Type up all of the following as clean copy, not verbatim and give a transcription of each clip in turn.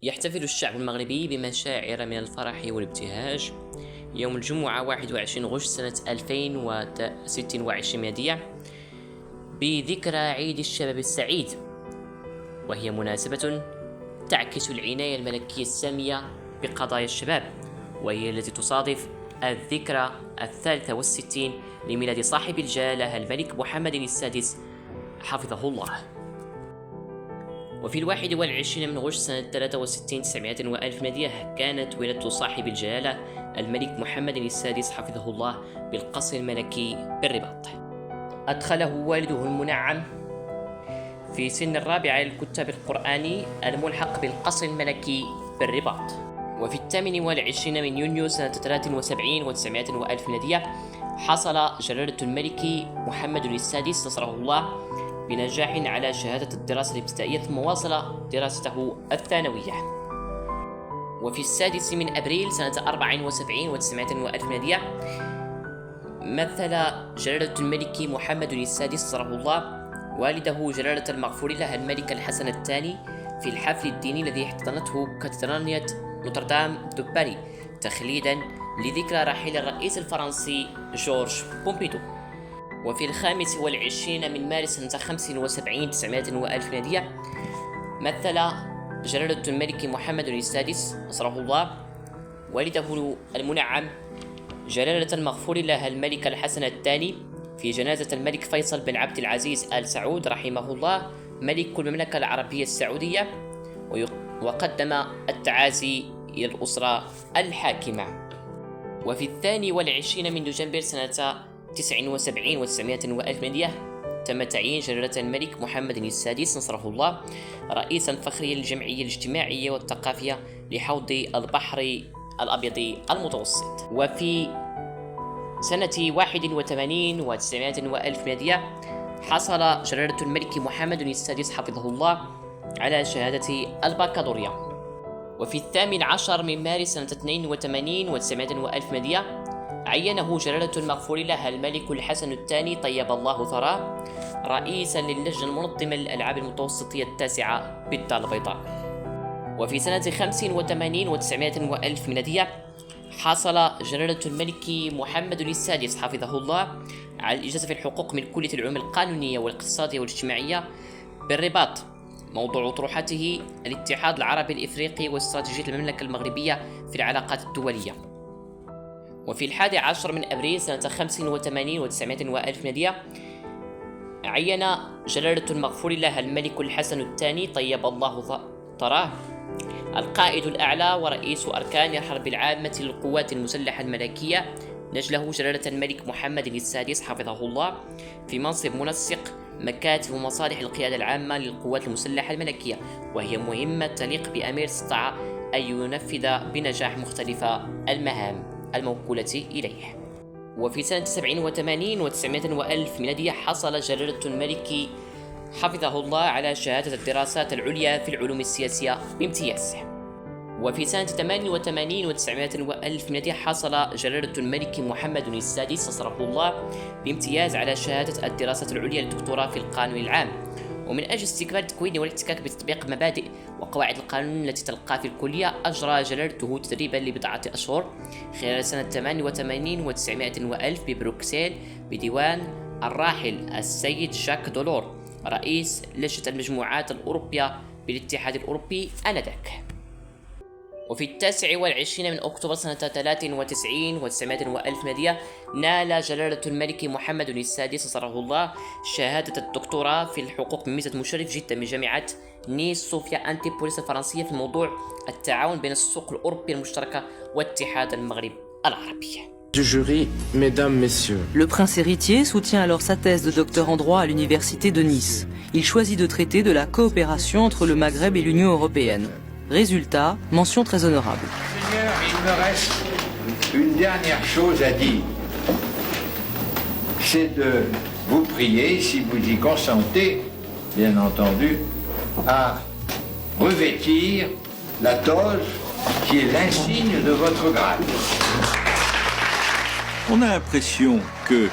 يحتفل الشعب المغربي بمشاعر من الفرح والابتهاج يوم الجمعة 21 غشت سنة 2026 ميلادية بذكرى عيد الشباب السعيد، وهي مناسبة تعكس العناية الملكية السامية بقضايا الشباب، وهي التي تصادف الذكرى 63 لميلاد صاحب الجلالة الملك محمد السادس حفظه الله. وفي 21 من غشت سنة 63 900 وألف ميلادية كانت ولادة صاحب الجلالة الملك محمد السادس حفظه الله بالقصر الملكي بالرباط. أدخله والده المنعم في سن الرابعة للكتاب القرآني الملحق بالقصر الملكي بالرباط. وفي 28 من يونيو سنة 73 و900 وألف ميلادية حصل جلالة الملك محمد السادس نصره الله بنجاح على شهادة الدراسة الابتدائية ثم واصل دراسته الثانوية. وفي 6 من أبريل سنة 74 و900 وألف ميلادية مثل جلالة الملك محمد السادس نصره الله والده جلالة المغفور له الملك الحسن الثاني في الحفل الديني الذي احتضنته كاتدرائية نوتردام دو باري تخليدا لذكرى رحيل الرئيس الفرنسي جورج بومبيدو. وفي 25 من مارس سنة 75 900 وألف ميلادية مثل جلالة الملك محمد السادس نصره الله والده المنعم جلالة المغفور له الملك الحسن الثاني في جنازة الملك فيصل بن عبد العزيز آل سعود رحمه الله ملك المملكة العربية السعودية، وقدم التعازي إلى الأسرة الحاكمة. وفي 22 من دجنبر سنة 79 و900 وألف ميلادية تم تعيين جلالة الملك محمد السادس نصره الله رئيسا فخريا للجمعية الاجتماعية والثقافية لحوض البحر الأبيض المتوسط. وفي سنة 81 و900 وألف ميلادية حصل جلالة الملك محمد السادس حفظه الله على شهادة البكالوريا. وفي 18 من مارس سنة 82 و900 وألف ميلادية عينه جلالة المغفور له الملك الحسن الثاني طيب الله ثراه رئيسا للجنة المنظمة للألعاب المتوسطية التاسعة بالدار البيضاء. وفي سنة 85 و900 وألف ميلادية حصل جلالة الملك محمد السادس حفظه الله على الإجازة في الحقوق من كلية العلوم القانونية والاقتصادية والاجتماعية بالرباط، موضوع أطروحته الاتحاد العربي الإفريقي واستراتيجية المملكة المغربية في العلاقات الدولية. وفي 11 من أبريل سنة 85 و900 وألف ميلادية عين جلالة المغفور له الملك الحسن الثاني طيب الله ثراه القائد الأعلى ورئيس أركان الحرب العامة للقوات المسلحة الملكية نجله جلالة الملك محمد السادس حفظه الله في منصب منسق مكاتب ومصالح القيادة العامة للقوات المسلحة الملكية، وهي مهمة تليق بأمير استطاع أن ينفذ بنجاح مختلف المهام الموكولة إليه. وفي سنة 87 و900 وألف ميلادية حصل جلالة الملك حفظه الله على شهادة الدراسات العليا في العلوم السياسية بامتياز. وفي سنة 88 و900 وألف ميلادية حصل جلالة الملك محمد السادس نصره الله بامتياز على شهادة الدراسات العليا للدكتوراه في القانون العام. ومن أجل استكمال تكوين والاحتكاك بتطبيق مبادئ وقواعد القانون التي تلقى في الكلية أجرى جلالته تدريبا لبضعة أشهر خلال سنة 88 و900 وألف ببروكسل بديوان الراحل السيد جاك دولور رئيس لجنة المجموعات الأوروبية بالاتحاد الأوروبي آنذاك. وفي 29 من أكتوبر سنة 93 و900 وألف ميلادية نال جلالة الملك محمد السادس نصره الله شهادة الدكتوراه في الحقوق من ميزة مشرف جدا من جامعة نيس صوفيا أنتيبوليس الفرنسية في موضوع التعاون بين السوق الأوروبية المشتركة واتحاد المغرب العربي. Du jury, mesdames, messieurs. Le prince héritier soutient alors sa thèse de docteur en droit à l'université de Nice. Il choisit de traiter de la coopération entre le Maghreb et l'Union européenne. Résultat, mention très honorable. Seigneur, il me reste une dernière chose à dire. C'est de vous prier, si vous y consentez, bien entendu, à revêtir la toge qui est l'insigne de votre grade. On a l'impression que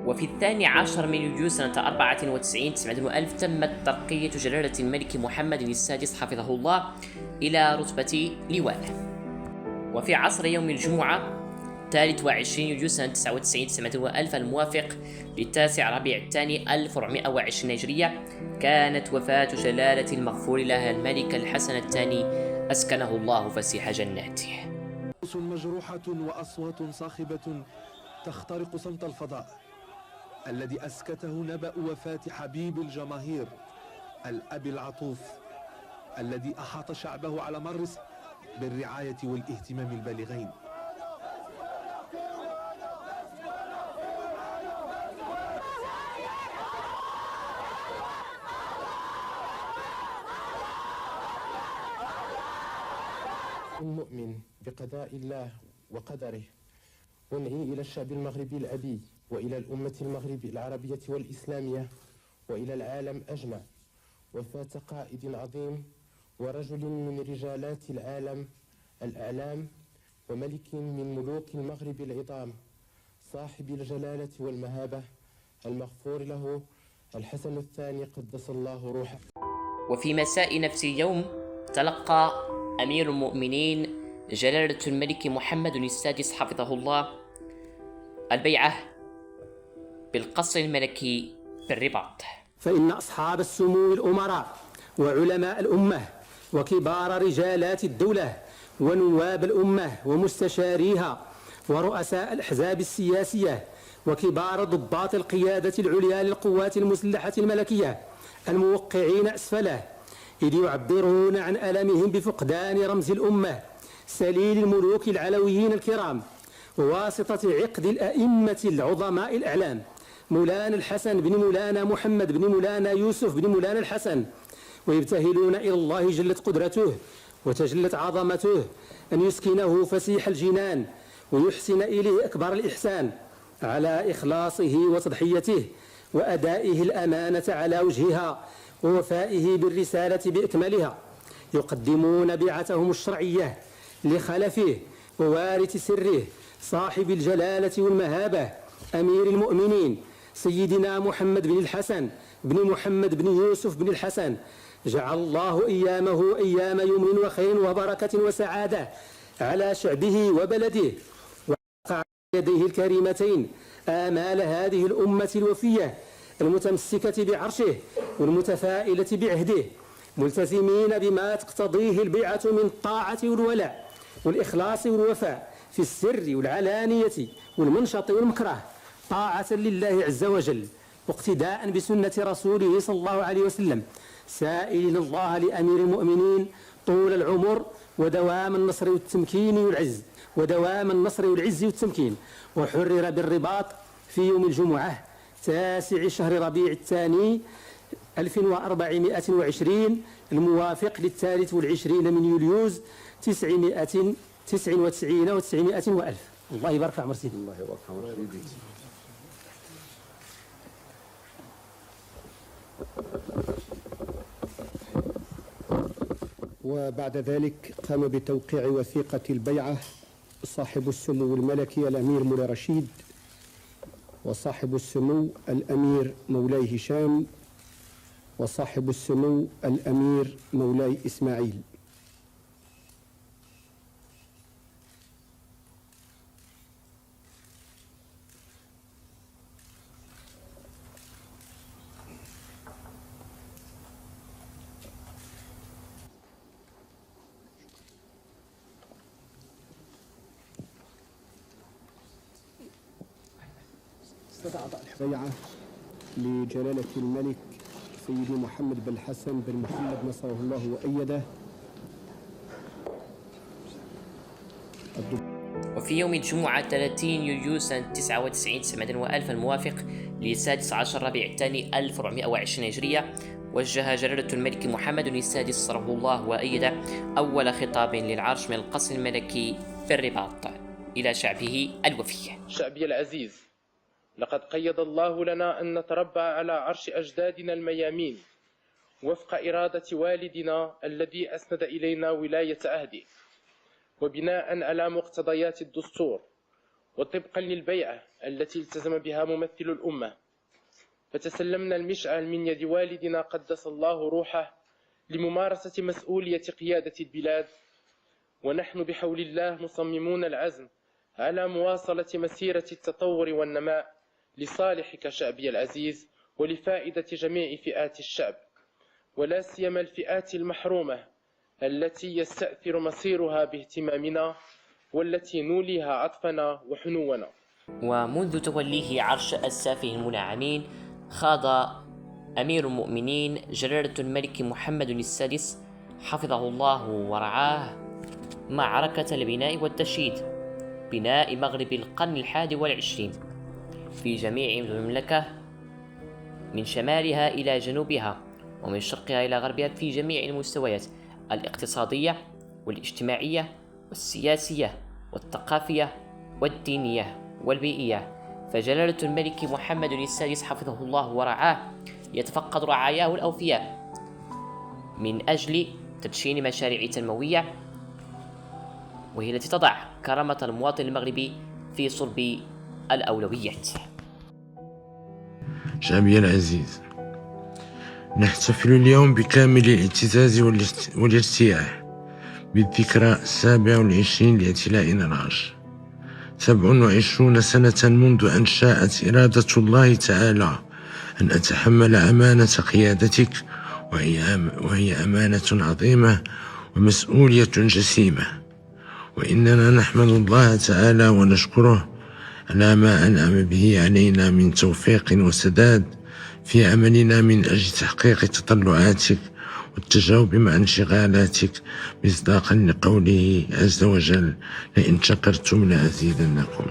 وفي 12 من يوليو سنة 94 900 وألف تمت ترقية جلالة الملك محمد السادس حفظه الله إلى رتبة لواء. وفي عصر يوم الجمعة 23 يوليو سنة 99 900 وألف الموافق للتاسع ربيع الثاني 1420 هجرية كانت وفاة جلالة المغفور لها الملك الحسن الثاني أسكنه الله فسيح جناته. مجروحة وأصوات صاخبة تخترق صمت الفضاء الذي أسكته نبأ وفاة حبيب الجماهير الأب العطوف الذي أحاط شعبه على مر بالرعاية والاهتمام البالغين. مؤمن بقضاء الله وقدره، ونعي إلى الشعب المغربي الأبي وإلى الأمة المغربية العربية والإسلامية وإلى العالم أجمع وفاة قائد عظيم ورجل من رجالات العالم الأعلام وملك من ملوك المغرب العظام صاحب الجلالة والمهابة المغفور له الحسن الثاني قدس الله روحه. وفي مساء نفس اليوم تلقى أمير المؤمنين جلالة الملك محمد السادس حفظه الله البيعة بالقصر الملكي بالرباط. فإن أصحاب السمو الأمراء وعلماء الأمة وكبار رجالات الدولة ونواب الأمة ومستشاريها ورؤساء الأحزاب السياسية وكبار ضباط القيادة العليا للقوات المسلحة الملكية الموقعين أسفله إذ يعبرون عن ألمهم بفقدان رمز الأمة سليل الملوك العلويين الكرام وواسطة عقد الأئمة العظماء الأعلام مولانا الحسن بن مولانا محمد بن مولانا يوسف بن مولانا الحسن، ويبتهلون إلى الله جلت قدرته وتجلت عظمته أن يسكنه فسيح الجنان ويحسن إليه أكبر الإحسان على إخلاصه وتضحيته وأدائه الأمانة على وجهها ووفائه بالرسالة بإكملها. يقدمون بيعتهم الشرعية لخلفه ووارث سره صاحب الجلالة والمهابة أمير المؤمنين سيدنا محمد بن الحسن بن محمد بن يوسف بن الحسن، جعل الله أيامه أيام يمن وخير وبركة وسعادة على شعبه وبلده، وقع يديه الكريمتين آمال هذه الأمة الوفية المتمسكة بعرشه والمتفائلة بعهده، ملتزمين بما تقتضيه البيعة من الطاعة والولاء والإخلاص والوفاء في السر والعلانية والمنشط والمكره، طاعة لله عز وجل واقتداء بسنة رسوله صلى الله عليه وسلم، سائلين الله لأمير المؤمنين طول العمر ودوام النصر والتمكين والعز ودوام النصر والعز والتمكين. وحرر بالرباط في يوم الجمعة 9 شهر ربيع الثاني 1420 الموافق ل23 من يوليوز 999 و900 وألف. الله يبارك في عمر سيدي. الله يبارك في عمر سيدي. وبعد ذلك قام بتوقيع وثيقة البيعة صاحب السمو الملكي الأمير مولاي رشيد وصاحب السمو الأمير مولاي هشام وصاحب السمو الأمير مولاي إسماعيل. بيعة لجلالة الملك سيدي محمد بن الحسن بن محمد نصره الله وأيده. وفي يوم الجمعة 30 يوليو سنة 99 900 وألف الموافق ل16 ربيع الثاني 1420 هجرية وجه جلالة الملك محمد السادس نصره الله وأيده أول خطاب للعرش من القصر الملكي في الرباط إلى شعبه الوفي. شعبي العزيز، لقد قيض الله لنا أن نتربع على عرش أجدادنا الميامين وفق إرادة والدنا الذي أسند إلينا ولاية عهده، وبناء على مقتضيات الدستور وطبقا للبيعة التي التزم بها ممثل الأمة، فتسلمنا المشعل من يد والدنا قدس الله روحه لممارسة مسؤولية قيادة البلاد، ونحن بحول الله مصممون العزم على مواصلة مسيرة التطور والنماء لصالحك شعبي العزيز ولفائدة جميع فئات الشعب، ولا سيما الفئات المحرومة التي يستأثر مصيرها باهتمامنا والتي نوليها عطفنا وحنونا. ومنذ توليه عرش السافه المنعمين خاض أمير المؤمنين جلالة الملك محمد السادس حفظه الله ورعاه معركة البناء والتشييد، بناء مغرب القرن 21 في جميع المملكة من شمالها إلى جنوبها ومن شرقها إلى غربها في جميع المستويات الاقتصادية والاجتماعية والسياسية والثقافية والدينية والبيئية. فجلالة الملك محمد السادس حفظه الله ورعاه يتفقد رعاياه الأوفياء من أجل تدشين مشاريع تنموية، وهي التي تضع كرامة المواطن المغربي في صلب الأولويات. شعبي العزيز، نحتفل اليوم بكامل الاعتزاز والارتياح بالذكرى 27 لاعتلائنا العرش. 27 سنة منذ أن شاءت إرادة الله تعالى أن أتحمل أمانة قيادتك، وهي أمانة عظيمة ومسؤولية جسيمة، وإننا نحمد الله تعالى ونشكره على ما أنعم به علينا من توفيق وسداد في عملنا من أجل تحقيق تطلعاتك والتجاوب مع انشغالاتك، مصداقا لقوله عز وجل: لئن شكرتم لأزيدنكم.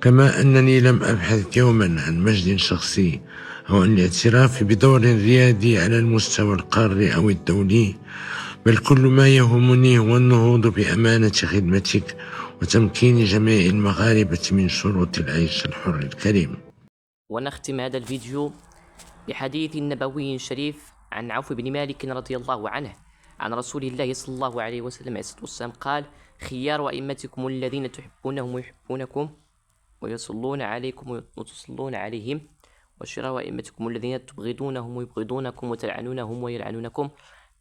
كما أنني لم أبحث يوما عن مجد شخصي أو عن الاعتراف بدور ريادي على المستوى القاري أو الدولي، بل كل ما يهمني هو النهوض بأمانة خدمتك وتمكين جميع المغاربة من شروط العيش الحر الكريم. ونختم هذا الفيديو بحديث نبوي شريف عن عوف بن مالك رضي الله عنه عن رسول الله صلى الله عليه وسلم عليه الصلاة والسلام قال: خيار أئمتكم الذين تحبونهم ويحبونكم ويصلون عليكم وتصلون عليهم، وشرار أئمتكم الذين تبغضونهم ويبغضونكم وتلعنونهم ويلعنونكم.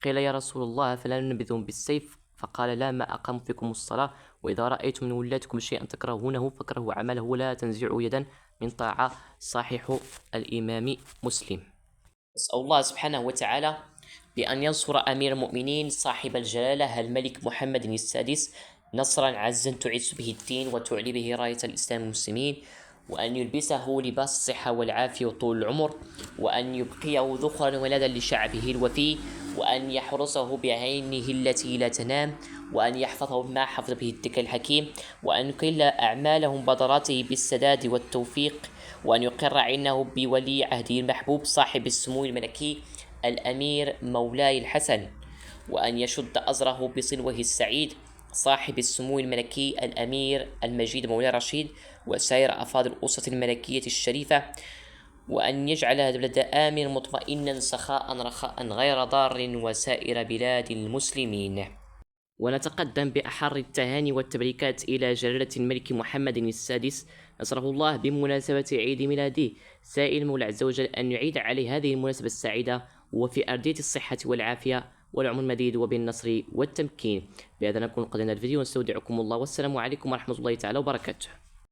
قيل: يا رسول الله فلا ننبذهم بالسيف؟ فقال: لا، ما أقاموا فيكم الصلاة، وإذا رأيتم من ولاتكم شيئا تكرهونه فاكرهوا عمله ولا تنزعوا يدا من طاعة. صحيح الإمام مسلم. أسأل الله سبحانه وتعالى بأن ينصر أمير المؤمنين صاحب الجلالة الملك محمد السادس نصرا عزا تعز به الدين وتعلي به راية الإسلام والمسلمين، وأن يلبسه لباس الصحة والعافية وطول العمر، وأن يبقيه ذخرا ولدا لشعبه الوفي، وأن يحرسه بعينه التي لا تنام، وأن يحفظه بما حفظ به الذكر الحكيم، وأن يكل أعمالهم بدراته بالسداد والتوفيق، وأن يقر عينه بولي عهده المحبوب صاحب السمو الملكي الأمير مولاي الحسن، وأن يشد أزره بصلوه السعيد صاحب السمو الملكي الأمير المجيد مولاي رشيد وسائر أفراد الأسرة الملكية الشريفة، وأن يجعل هذا البلد آمن مطمئنا سخاء رخاء غير ضار وسائر بلاد المسلمين. ونتقدم بأحر التهاني والتبريكات إلى جلالة الملك محمد السادس نصره الله بمناسبة عيد ميلاده، سائل المولى عز وجل أن يعيد عليه هذه المناسبة السعيدة وفي أردية الصحة والعافية والعمر المديد وبالنصر والتمكين. بهذا نكون قد انتهى الفيديو، ونستودعكم الله والسلام عليكم ورحمة الله تعالى وبركاته.